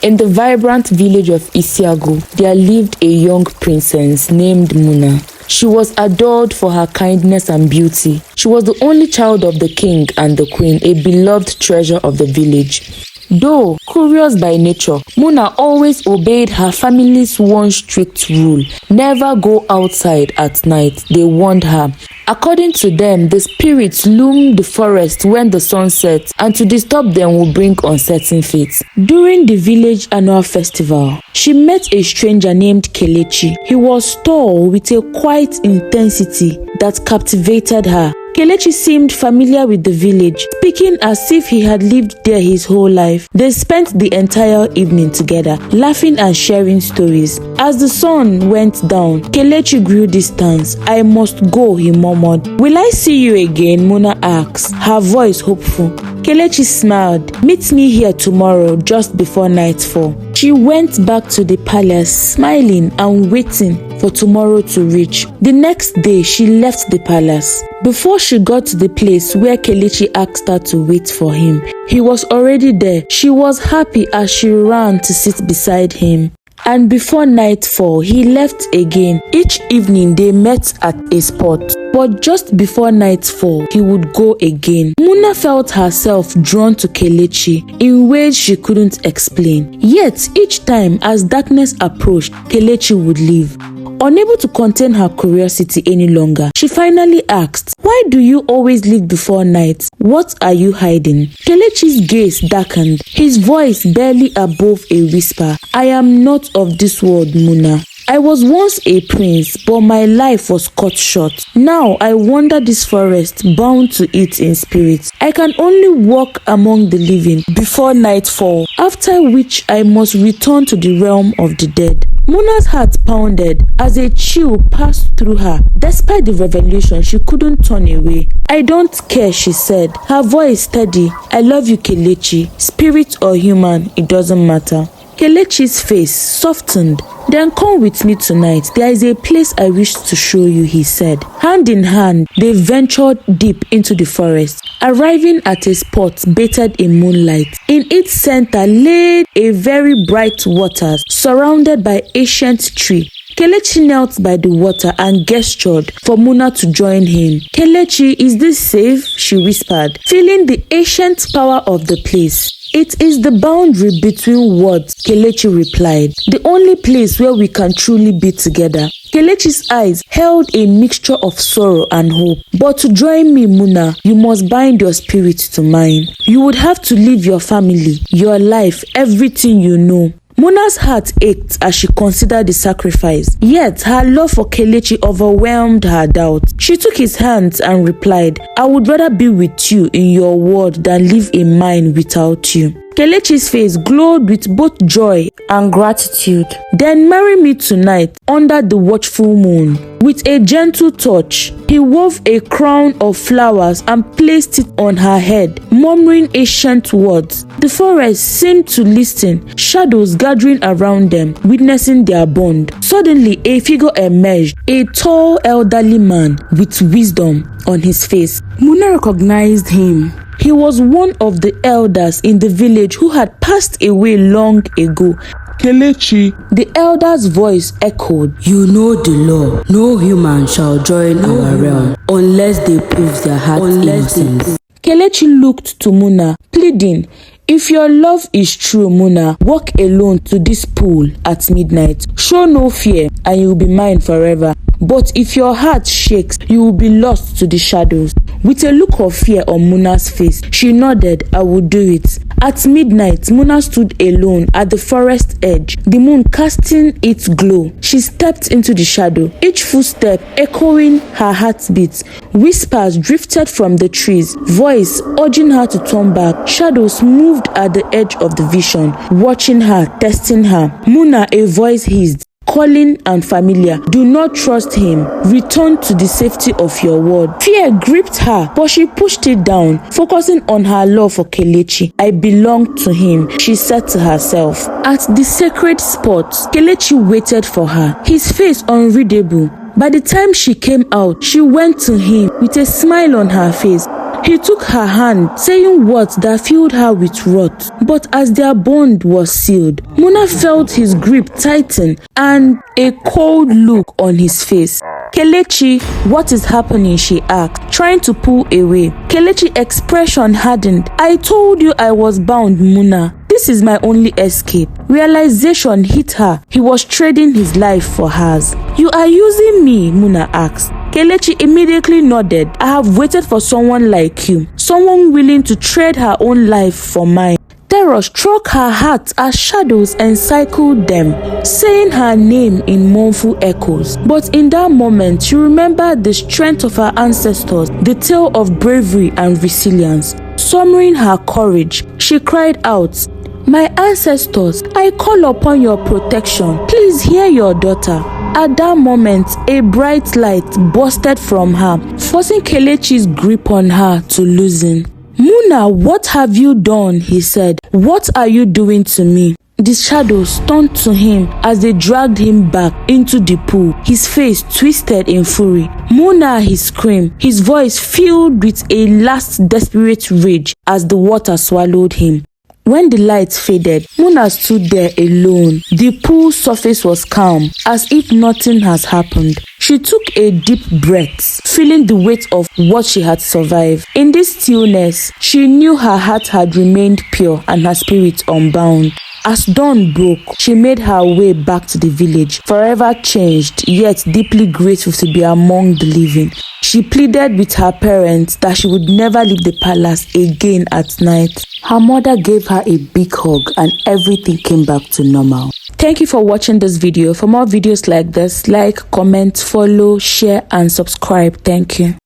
In the vibrant village of Isiago, there lived a young princess named Muna. She was adored for her kindness and beauty. She was the only child of the king and the queen, a beloved treasure of the village. Though curious by nature, Muna always obeyed her family's one strict rule: never go outside at night. They warned her. According to them, the spirits loom the forest when the sun sets, and to disturb them will bring uncertain fate. During the village annual festival, she met a stranger named Kelechi. He was tall with a quiet intensity that captivated her. Kelechi seemed familiar with the village, speaking as if he had lived there his whole life. They spent the entire evening together, laughing and sharing stories. As the sun went down, Kelechi grew distant. "I must go," he murmured. "Will I see you again?" Muna asked, her voice hopeful. Kelechi smiled. "Meet me here tomorrow, just before nightfall." She went back to the palace, smiling and waiting for tomorrow to reach. The next day, she left the palace. Before she got to the place where Kelechi asked her to wait for him, he was already there. She was happy as she ran to sit beside him. And before nightfall, he left again. Each evening, they met at a spot. But just before nightfall, he would go again. Muna felt herself drawn to Kelechi in ways she couldn't explain. Yet, each time as darkness approached, Kelechi would leave. Unable to contain her curiosity any longer, she finally asked, "Why do you always leave before night? What are you hiding?" Kelechi's gaze darkened, his voice barely above a whisper. "I am not of this world, Muna. I was once a prince, but my life was cut short. Now I wander this forest, bound to it in spirit. I can only walk among the living before nightfall, after which I must return to the realm of the dead." Muna's heart pounded as a chill passed through her. Despite the revelation, she couldn't turn away. "I don't care," she said, her voice steady. "I love you, Kelechi. Spirit or human, it doesn't matter." Kelechi's face softened. "Then come with me tonight. There is a place I wish to show you," he said. Hand in hand, they ventured deep into the forest, arriving at a spot bathed in moonlight. In its center lay a very bright water, surrounded by ancient tree. Kelechi knelt by the water and gestured for Muna to join him. "Kelechi, is this safe?" she whispered, feeling the ancient power of the place. "It is the boundary between worlds," Kelechi replied. "The only place where we can truly be together." Kelechi's eyes held a mixture of sorrow and hope. "But to join me, Muna, you must bind your spirit to mine. You would have to leave your family, your life, everything you know." Muna's heart ached as she considered the sacrifice, yet her love for Kelechi overwhelmed her doubt. She took his hands and replied, "I would rather be with you in your world than live in mine without you." Kelechi's face glowed with both joy and gratitude. "Then marry me tonight under the watchful moon." With a gentle touch, he wove a crown of flowers and placed it on her head, murmuring ancient words. The forest seemed to listen, shadows gathering around them, witnessing their bond. Suddenly, a figure emerged, a tall, elderly man with wisdom on his face. Muna recognized him. He was one of the elders in the village who had passed away long ago. "Kelechi," the elder's voice echoed. "You know the law. No human shall join our realm unless they prove their heart's innocence." Kelechi looked to Muna, pleading, "If your love is true, Muna, walk alone to this pool at midnight. Show no fear, and you will be mine forever. But if your heart shakes, you will be lost to the shadows." With a look of fear on Muna's face, she nodded, "I will do it." At midnight, Muna stood alone at the forest edge, the moon casting its glow. She stepped into the shadow, each footstep echoing her heartbeat. Whispers drifted from the trees, voice urging her to turn back. Shadows moved at the edge of the vision, watching her, testing her. "Muna," a voice hissed, calling and familiar. "Do not trust him. Return to the safety of your world." Fear gripped her, but she pushed it down, focusing on her love for Kelechi. "I belong to him," she said to herself. At the sacred spot, Kelechi waited for her, his face unreadable. By the time she came out, she went to him with a smile on her face. He took her hand, saying words that filled her with wrath. But as their bond was sealed, Muna felt his grip tighten and a cold look on his face. Kelechi, what is happening? She asked, trying to pull away. Kelechi's expression hardened. I told you I was bound, Muna. This is my only escape. Realization hit her. He was trading his life for hers. You are using me, Muna asked. Kelechi immediately nodded. I have waited for someone like you, someone willing to trade her own life for mine. Terror struck her heart as shadows encircled them, saying her name in mournful echoes. But in that moment, she remembered the strength of her ancestors, the tale of bravery and resilience. Summoning her courage, she cried out, "My ancestors, I call upon your protection. Please hear your daughter." At that moment, a bright light bursted from her, forcing Kelechi's grip on her to loosen. "Muna, what have you done?" he said. "What are you doing to me?" The shadows turned to him as they dragged him back into the pool, his face twisted in fury. "Muna," he screamed, his voice filled with a last desperate rage as the water swallowed him. When the lights faded, Muna stood there alone. The pool surface was calm, as if nothing has happened. She took a deep breath, feeling the weight of what she had survived. In this stillness, she knew her heart had remained pure and her spirit unbound. As dawn broke, she made her way back to the village, forever changed, yet deeply grateful to be among the living. She pleaded with her parents that she would never leave the palace again at night. Her mother gave her a big hug and everything came back to normal. Thank you for watching this video. For more videos like this, like, comment, follow, share and subscribe. Thank you.